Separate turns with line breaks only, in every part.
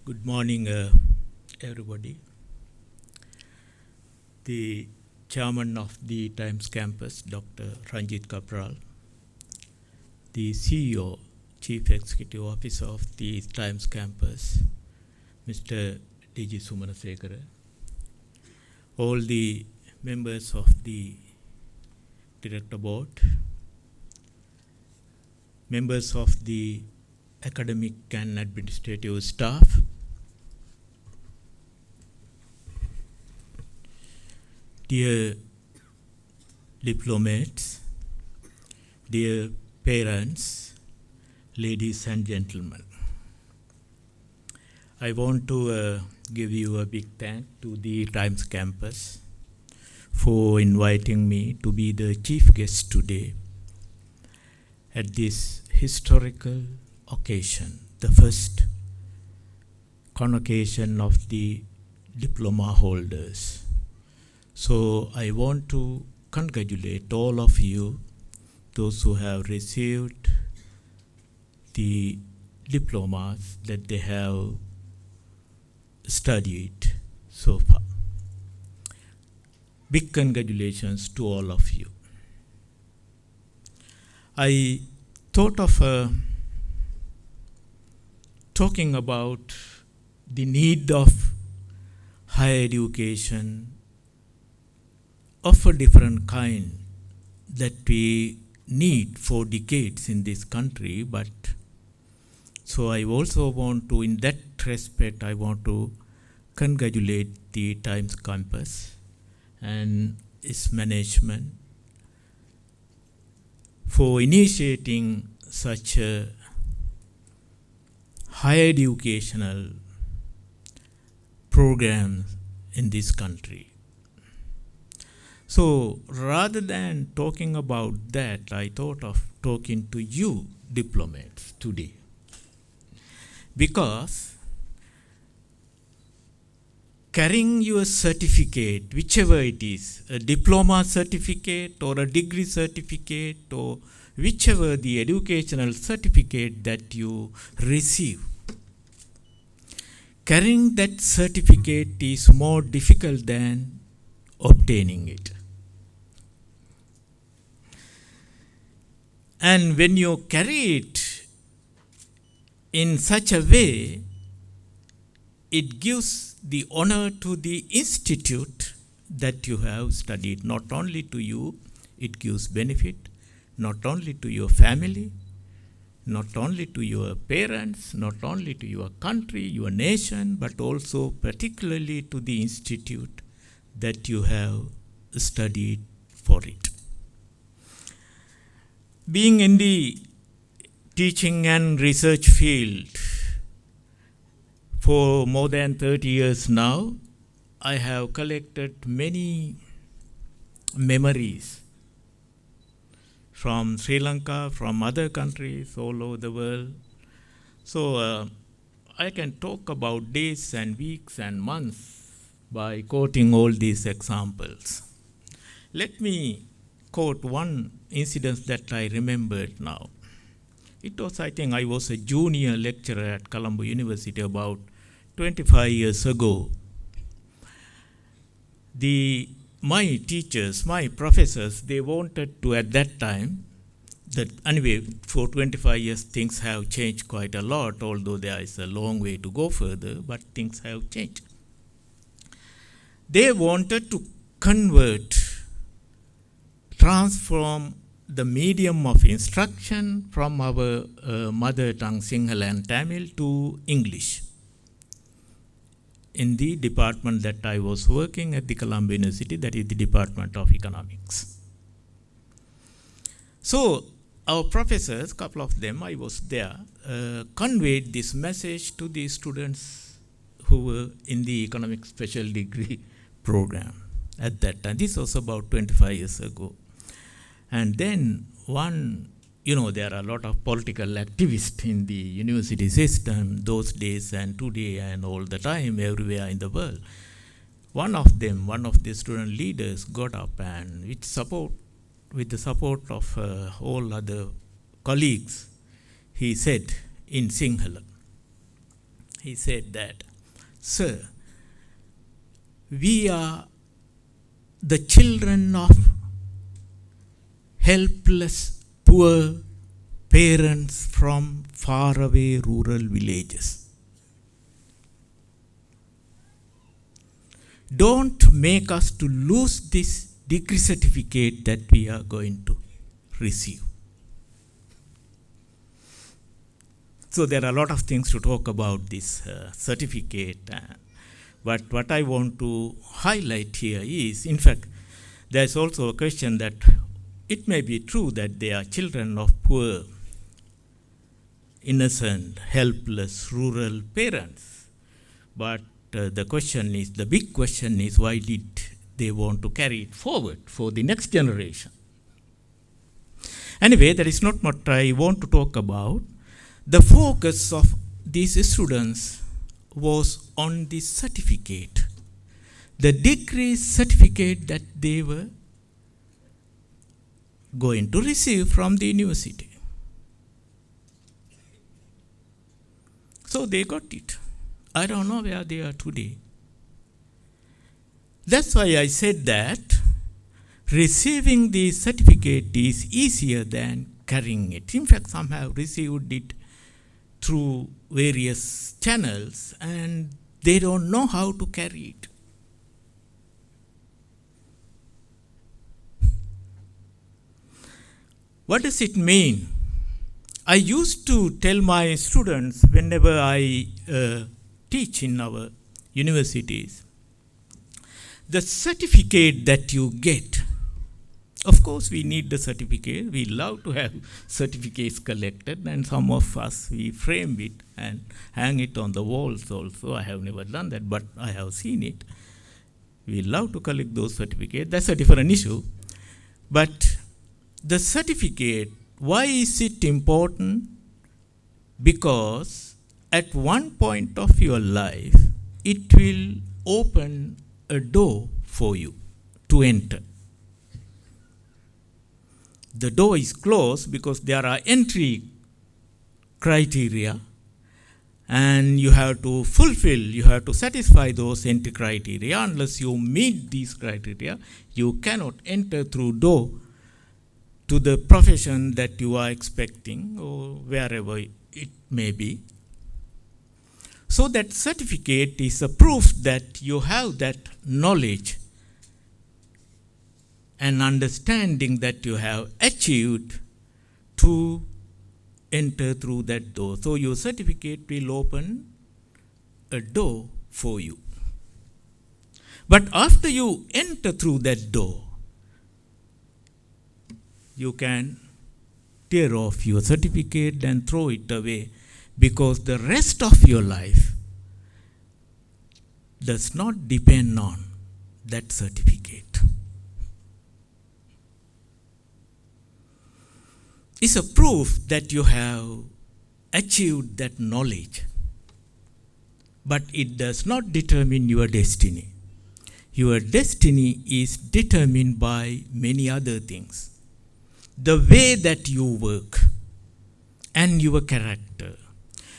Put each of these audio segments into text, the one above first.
Good morning, everybody. The chairman of the Times campus, Dr. Ranjit Kapral, the CEO, Chief Executive Officer of the Times campus, Mr. D.G. Sumanasekara, all the members of the Director Board, members of the academic and administrative staff, dear diplomats, dear parents, ladies and gentlemen. I want to give you a big thank to the Times campus for inviting me to be the chief guest today at this historical occasion, the first convocation of the diploma holders. So I want to congratulate all of you, those who have received the diplomas that they have studied so far. Big congratulations to all of you. I thought of talking about the need of higher education of a different kind that we need for decades in this country, but so I also want to, in that respect, I want to congratulate the Times campus and its management for initiating such a higher educational program in this country. So rather than talking about that, I thought of talking to you diplomats today. Because carrying your certificate, whichever it is, a diploma certificate or a degree certificate or whichever the educational certificate that you receive, carrying that certificate is more difficult than obtaining it. And when you carry it in such a way, it gives the honor to the institute that you have studied. Not only to you, it gives benefit, not only to your family, not only to your parents, not only to your country, your nation, but also particularly to the institute that you have studied for it. Being in the teaching and research field for more than 30 years now, I have collected many memories from Sri Lanka, from other countries all over the world. So I can talk about days and weeks and months by quoting all these examples. Let me quote one incident that I remembered now. It was, I think I was a junior lecturer at Colombo University about 25 years ago. My teachers, my professors, they wanted to, at that time, that anyway, for 25 years, things have changed quite a lot, although there is a long way to go further, but things have changed. They wanted to transform the medium of instruction from our mother tongue, Sinhala and Tamil, to English. In the department that I was working at the Colombo University, that is the Department of Economics. So our professors, couple of them, I was there, conveyed this message to the students who were in the Economic Special Degree program at that time. This was about 25 years ago. And then there are a lot of political activists in the university system those days and today and all the time, everywhere in the world. One of the student leaders got up and with the support of all other colleagues, he said in Sinhala, He said that, "Sir, we are the children of helpless, poor parents from faraway rural villages. Don't make us to lose this degree certificate that we are going to receive." So there are a lot of things to talk about this certificate. But what I want to highlight here is, in fact, there's also a question that it may be true that they are children of poor, innocent, helpless, rural parents. But the big question is, why did they want to carry it forward for the next generation? Anyway, that is not what I want to talk about. The focus of these students was on the certificate, the degree certificate that they were going to receive from the university. So they got it. I don't know where they are today. That's why I said that receiving the certificate is easier than carrying it. In fact, some have received it through various channels and they don't know how to carry it. What does it mean? I used to tell my students whenever I teach in our universities, the certificate that you get, of course we need the certificate, we love to have certificates collected, and some of us, we frame it and hang it on the walls also. I have never done that, but I have seen it. We love to collect those certificates, that's a different issue. But the certificate, why is it important? Because at one point of your life, it will open a door for you to enter. The door is closed because there are entry criteria and you have to satisfy those entry criteria. Unless you meet these criteria, you cannot enter through door to the profession that you are expecting or wherever it may be. So that certificate is a proof that you have that knowledge and understanding that you have achieved to enter through that door. So your certificate will open a door for you. But after you enter through that door, you can tear off your certificate and throw it away, because the rest of your life does not depend on that certificate. It's a proof that you have achieved that knowledge, but it does not determine your destiny. Your destiny is determined by many other things. The way that you work and your character.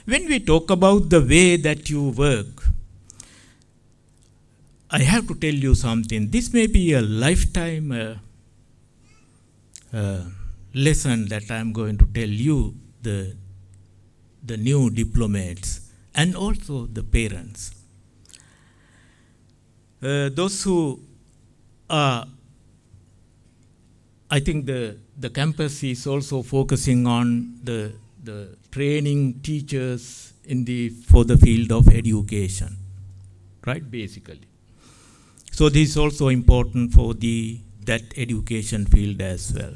When we talk about the way that you work, I have to tell you something. This may be a lifetime lesson that I am going to tell you, the new diplomates and also the parents. Those who are, I think the campus is also focusing on the training teachers for the field of education, right, basically. So this is also important for that education field as well.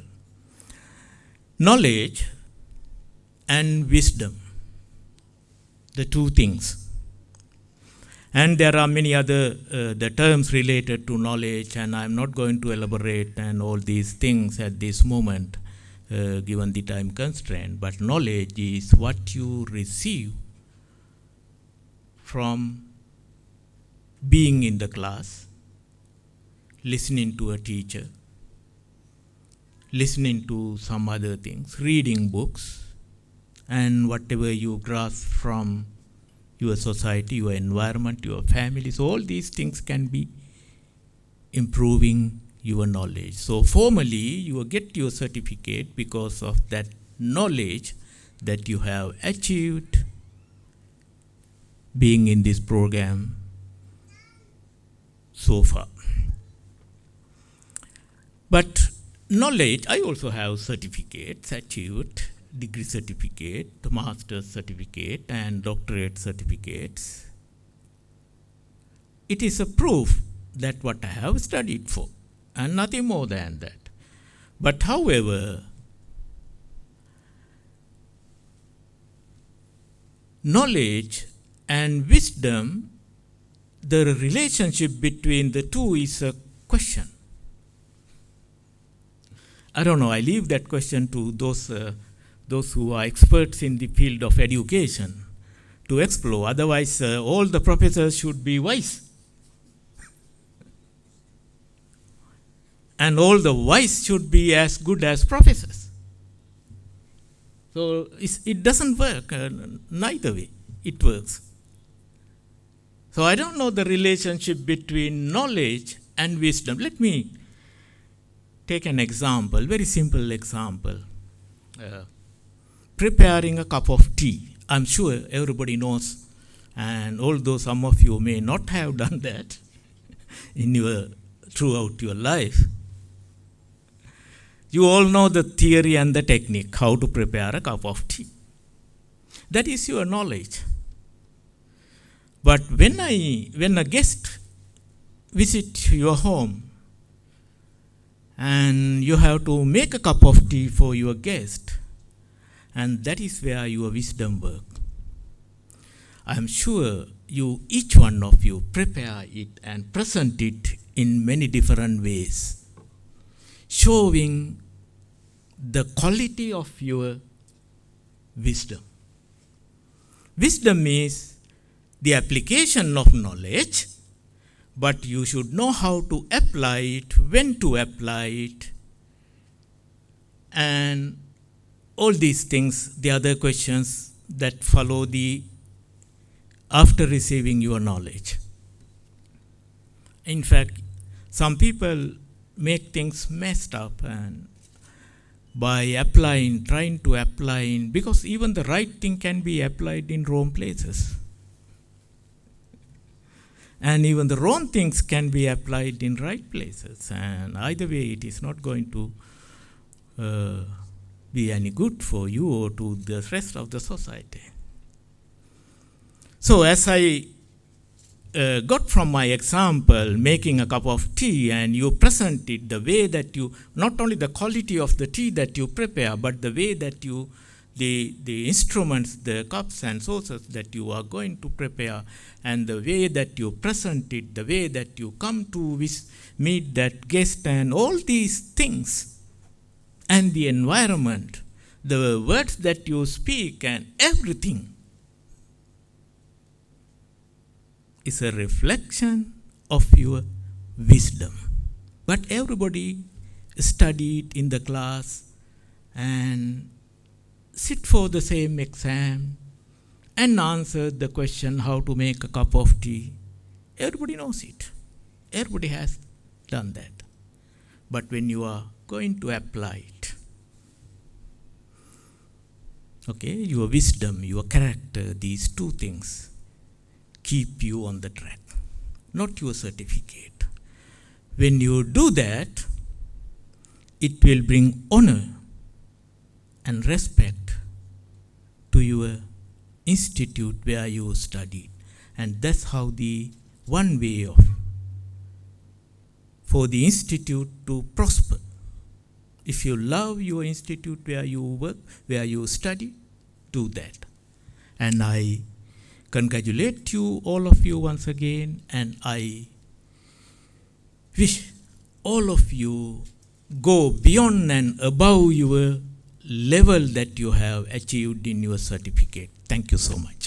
Knowledge and wisdom, the two things. And there are many other the terms related to knowledge, and I'm not going to elaborate and all these things at this moment, given the time constraint. But knowledge is what you receive from being in the class, listening to a teacher, listening to some other things, reading books, and whatever you grasp from your society, your environment, your family. So all these things can be improving your knowledge. So formally, you will get your certificate because of that knowledge that you have achieved being in this program so far. But knowledge, I also have certificates achieved, degree certificate, master's certificate, and doctorate certificates. It is a proof that what I have studied for, and nothing more than that. But however, knowledge and wisdom, the relationship between the two is a question. I don't know, I leave that question to those who are experts in the field of education to explore. Otherwise, all the professors should be wise. And all the wise should be as good as professors. So it doesn't work neither way. It works. So I don't know the relationship between knowledge and wisdom. Let me take an example, very simple example. Preparing a cup of tea. I'm sure everybody knows, and although some of you may not have done that throughout your life, you all know the theory and the technique, how to prepare a cup of tea. That is your knowledge. But when a guest visits your home and you have to make a cup of tea for your guest, and that is where your wisdom works. I am sure each one of you prepare it and present it in many different ways, showing the quality of your wisdom. Wisdom is the application of knowledge, but you should know how to apply it, when to apply it, and all these things, the other questions that follow after receiving your knowledge. In fact, some people make things messed up and by trying to apply, because even the right thing can be applied in wrong places. And even the wrong things can be applied in right places. And either way, it is not going to be any good for you or to the rest of the society. So as I got from my example, making a cup of tea, and you present it the way that you, not only the quality of the tea that you prepare, but the way that the instruments, the cups and saucers that you are going to prepare, and the way that you present it, the way that you come to meet that guest, and all these things, and the environment, the words that you speak, and everything is a reflection of your wisdom. But everybody studied in the class and sit for the same exam and answer the question how to make a cup of tea. Everybody knows it. Everybody has done that. But when you are going to apply it, okay, your wisdom, your character, these two things keep you on the track, not your certificate. When you do that, it will bring honor and respect to your institute where you studied. And that's how the one way for the institute to prosper. If you love your institute where you work, where you study, do that. And I congratulate you, all of you, once again, and I wish all of you go beyond and above your level that you have achieved in your certificate. Thank you so much.